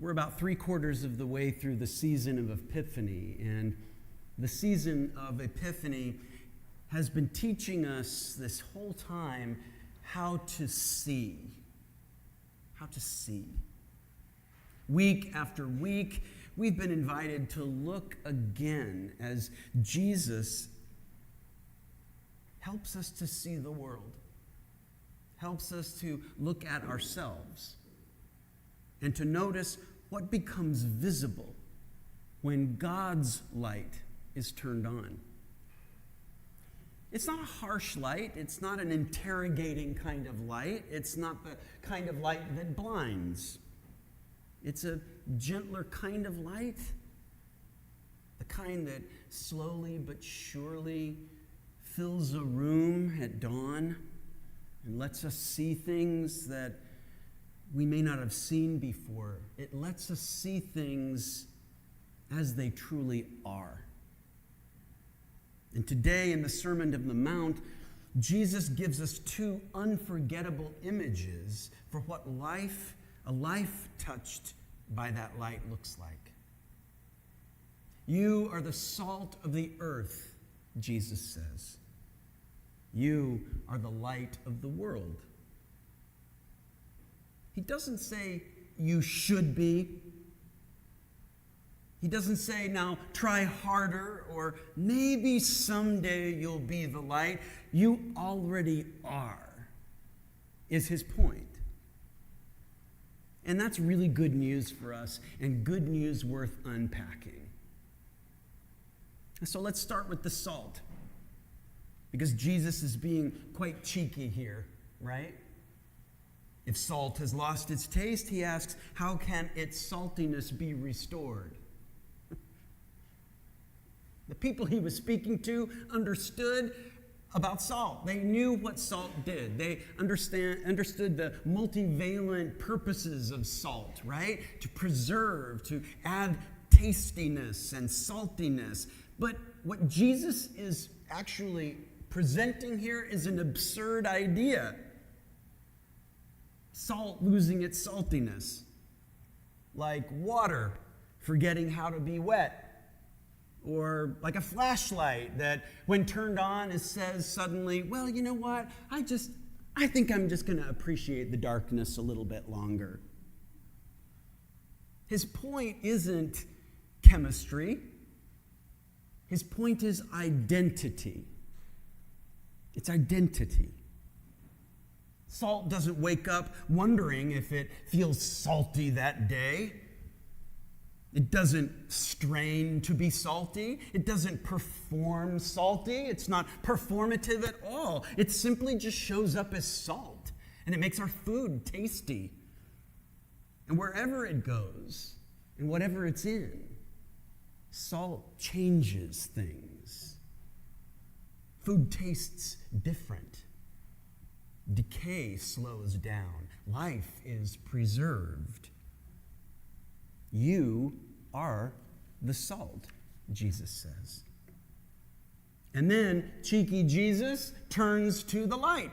We're about 3/4 of the way through the season of Epiphany, and the season of Epiphany has been teaching us this whole time how to see. How to see. Week after week, we've been invited to look again as Jesus helps us to see the world, helps us to look at ourselves, and to notice what becomes visible when God's light is turned on. It's not a harsh light. It's not an interrogating kind of light. It's not the kind of light that blinds. It's a gentler kind of light, the kind that slowly but surely fills a room at dawn and lets us see things that we may not have seen before. It lets us see things as they truly are. And today in the Sermon on the Mount, Jesus gives us two unforgettable images for what a life touched by that light looks like. You are the salt of the earth, Jesus says. You are the light of the world. He doesn't say you should be. He doesn't say, now try harder, or maybe someday you'll be the light. You already are, is his point. And that's really good news for us, and good news worth unpacking. So let's start with the salt, because Jesus is being quite cheeky here, right? If salt has lost its taste, he asks, how can its saltiness be restored? The people he was speaking to understood about salt. They knew what salt did. They understood the multivalent purposes of salt, right? To preserve, to add tastiness and saltiness. But what Jesus is actually presenting here is an absurd idea. Salt losing its saltiness, like water forgetting how to be wet, or like a flashlight that when turned on it says suddenly, well, you know what, I think I'm just going to appreciate the darkness a little bit longer. His point isn't chemistry. His point is identity. It's identity. Salt doesn't wake up wondering if it feels salty that day. It doesn't strain to be salty. It doesn't perform salty. It's not performative at all. It simply just shows up as salt, and it makes our food tasty. And wherever it goes, and whatever it's in, salt changes things. Food tastes different. Decay slows down. Life is preserved. You are the salt, Jesus says. And then cheeky Jesus turns to the light.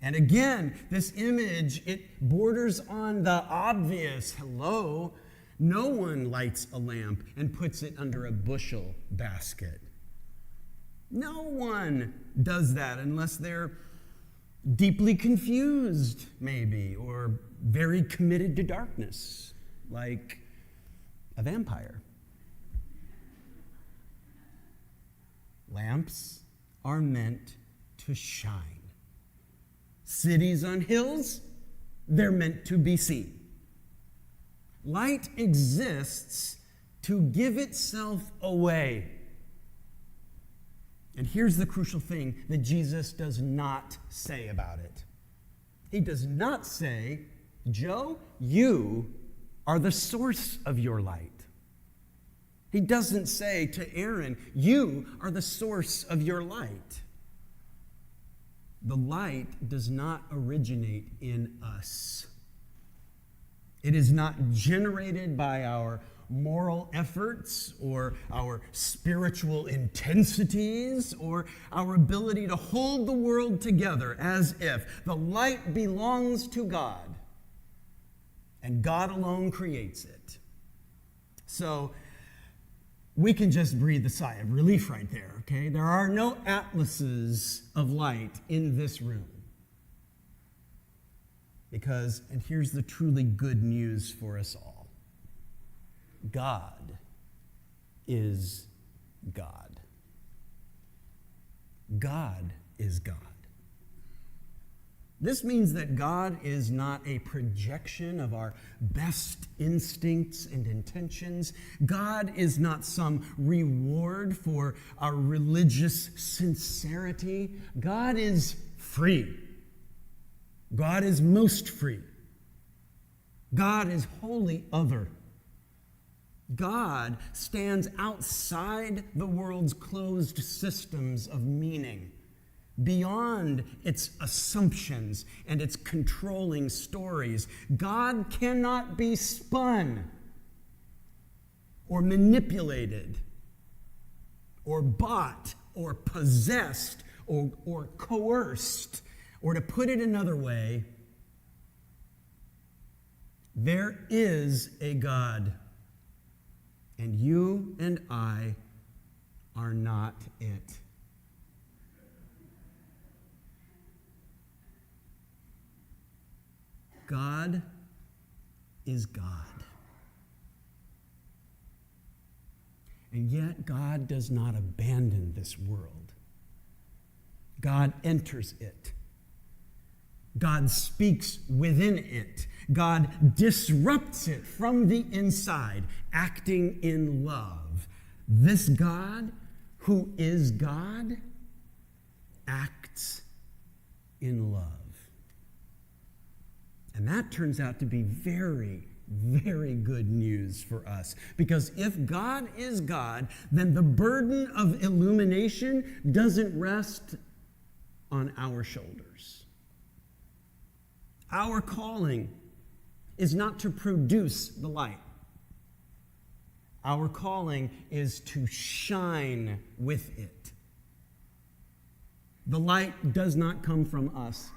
And again, this image, it borders on the obvious. Hello, no one lights a lamp and puts it under a bushel basket. No one does that unless they're deeply confused, maybe, or very committed to darkness, like a vampire. Lamps are meant to shine. Cities on hills, they're meant to be seen. Light exists to give itself away. And here's the crucial thing that Jesus does not say about it. He does not say, Joe, you are the source of your light. He doesn't say to Aaron, you are the source of your light. The light does not originate in us. It is not generated by our moral efforts or our spiritual intensities or our ability to hold the world together as if the light belongs to God. and God alone creates it. So we can just breathe a sigh of relief right there, okay? There are no atlases of light in this room. Because, and here's the truly good news for us all, God is God. God is God. This means that God is not a projection of our best instincts and intentions. God is not some reward for our religious sincerity. God is free. God is most free. God is wholly other. God stands outside the world's closed systems of meaning, beyond its assumptions and its controlling stories. God cannot be spun or manipulated or bought or possessed or coerced. Or to put it another way, there is a God, and you and I are not it. God is God. And yet God does not abandon this world. God enters it. God speaks within it. God disrupts it from the inside, acting in love. This God, who is God, acts in love. And that turns out to be very, very good news for us. Because if God is God, then the burden of illumination doesn't rest on our shoulders. Our calling is not to produce the light. Our calling is to shine with it. The light does not come from us.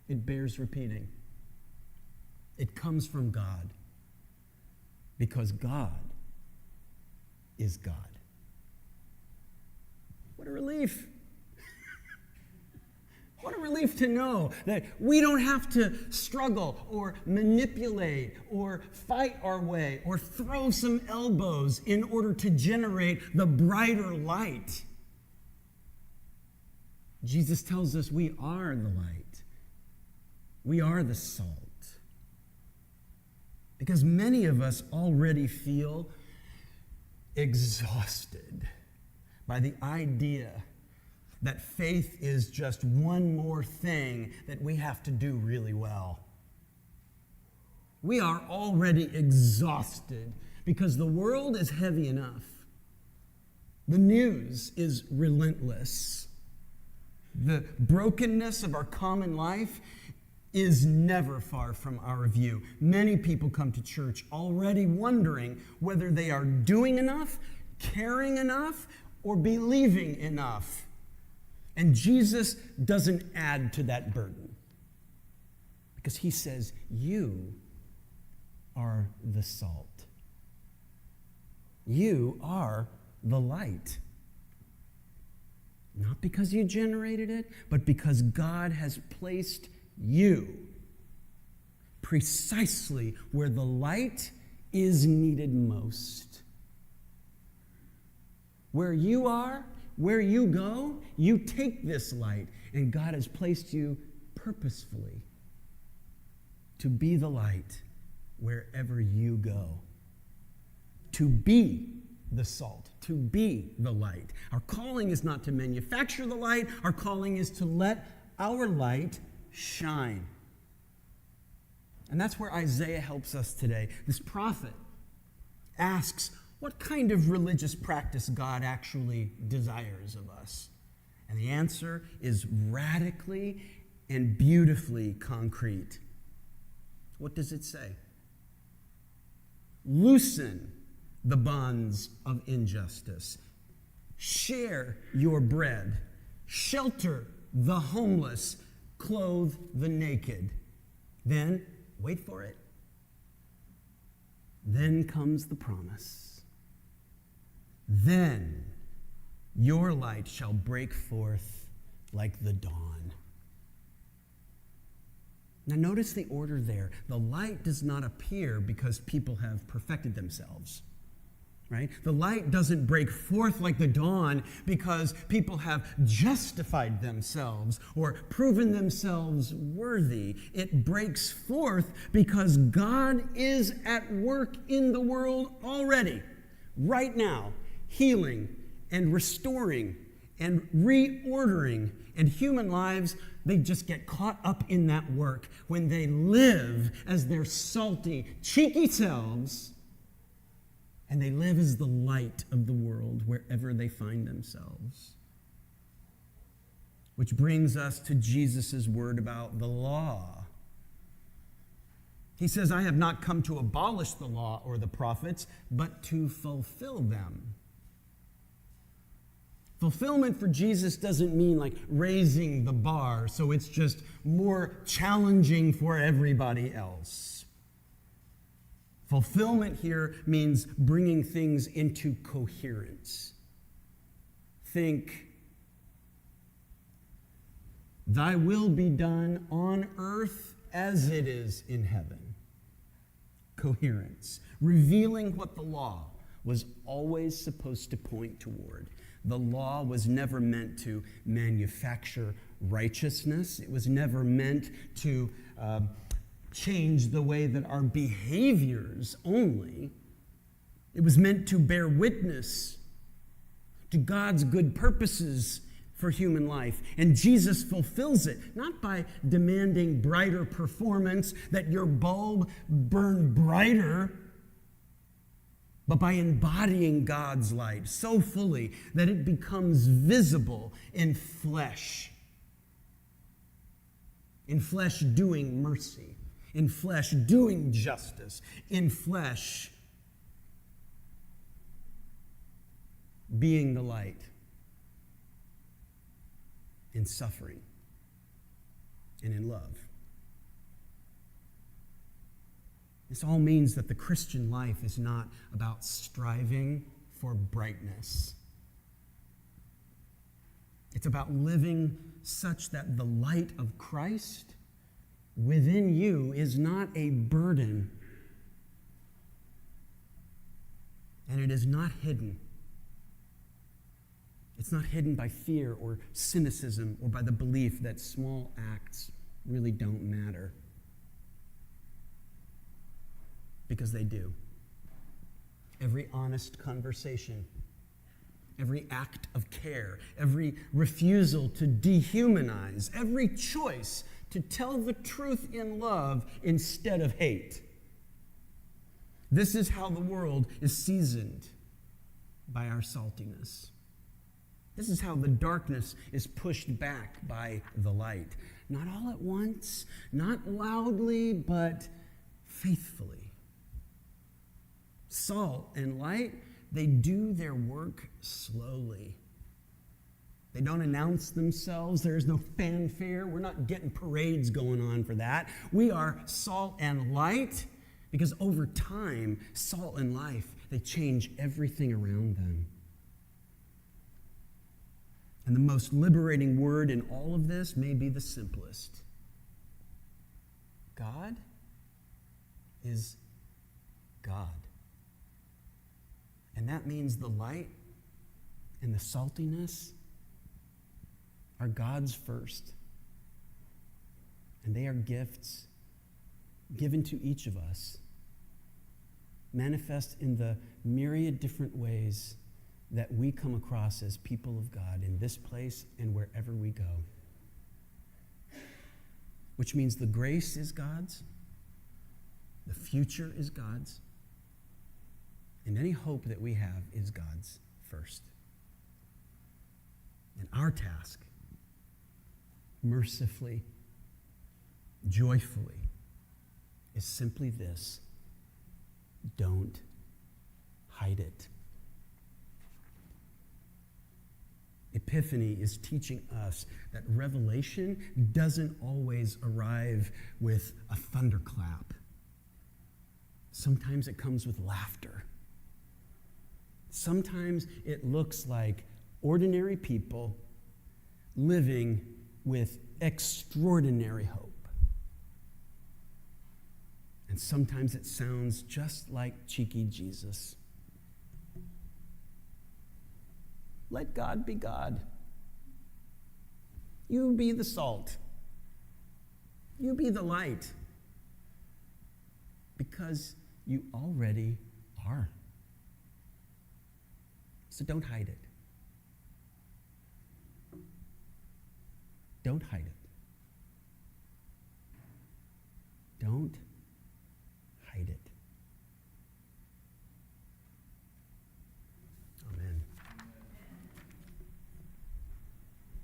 It bears repeating. It comes from God, because God is God. What a relief. What a relief to know that we don't have to struggle or manipulate or fight our way or throw some elbows in order to generate the brighter light. Jesus tells us we are the light. We are the salt. Because many of us already feel exhausted by the idea that faith is just one more thing that we have to do really well. We are already exhausted because the world is heavy enough. The news is relentless. The brokenness of our common life is never far from our view. Many people come to church already wondering whether they are doing enough, caring enough, or believing enough. And Jesus doesn't add to that burden, because he says, you are the salt. You are the light. Not because you generated it, but because God has placed you precisely where the light is needed most. Where you are, where you go, you take this light, and God has placed you purposefully to be the light wherever you go. To be the salt, to be the light. Our calling is not to manufacture the light. Our calling is to let our light shine. And that's where Isaiah helps us today. This prophet asks what kind of religious practice God actually desires of us. And the answer is radically and beautifully concrete. What does it say? Loosen the bonds of injustice. Share your bread. Shelter the homeless. Clothe the naked. Then, wait for it, then comes the promise. Then your light shall break forth like the dawn. Now notice the order there. The light does not appear because people have perfected themselves. Right? The light doesn't break forth like the dawn because people have justified themselves or proven themselves worthy. It breaks forth because God is at work in the world already, right now, healing and restoring and reordering. And human lives, they just get caught up in that work when they live as their salty, cheeky selves. And they live as the light of the world wherever they find themselves. Which brings us to Jesus' word about the law. He says, I have not come to abolish the law or the prophets, but to fulfill them. Fulfillment for Jesus doesn't mean like raising the bar so it's just more challenging for everybody else. Fulfillment here means bringing things into coherence. Think, thy will be done on earth as it is in heaven. Coherence. Revealing what the law was always supposed to point toward. The law was never meant to manufacture righteousness. It was never meant to change the way that our behaviors only. It was meant to bear witness to God's good purposes for human life. And Jesus fulfills it, not by demanding brighter performance, that your bulb burn brighter, but by embodying God's light so fully that it becomes visible in flesh. In flesh doing mercy. In flesh doing justice. In flesh being the light. In suffering. And in love. This all means that the Christian life is not about striving for brightness. It's about living such that the light of Christ within you is not a burden, and it is not hidden. It's not hidden by fear or cynicism or by the belief that small acts really don't matter. Because they do. Every honest conversation, every act of care, every refusal to dehumanize, every choice to tell the truth in love instead of hate. This is how the world is seasoned by our saltiness. This is how the darkness is pushed back by the light. Not all at once, not loudly, but faithfully. Salt and light, they do their work slowly. They don't announce themselves. There is no fanfare. We're not getting parades going on for that. We are salt and light because over time, salt and life, they change everything around them. And the most liberating word in all of this may be the simplest. God is God. And that means the light and the saltiness are God's first. And they are gifts given to each of us, manifest in the myriad different ways that we come across as people of God in this place and wherever we go. Which means the grace is God's, the future is God's, and any hope that we have is God's first. And our task, mercifully, joyfully, is simply this: don't hide it. Epiphany is teaching us that revelation doesn't always arrive with a thunderclap. Sometimes it comes with laughter. Sometimes it looks like ordinary people living with extraordinary hope. And sometimes it sounds just like cheeky Jesus. Let God be God. You be the salt. You be the light. Because you already are. So don't hide it. Don't hide it. Don't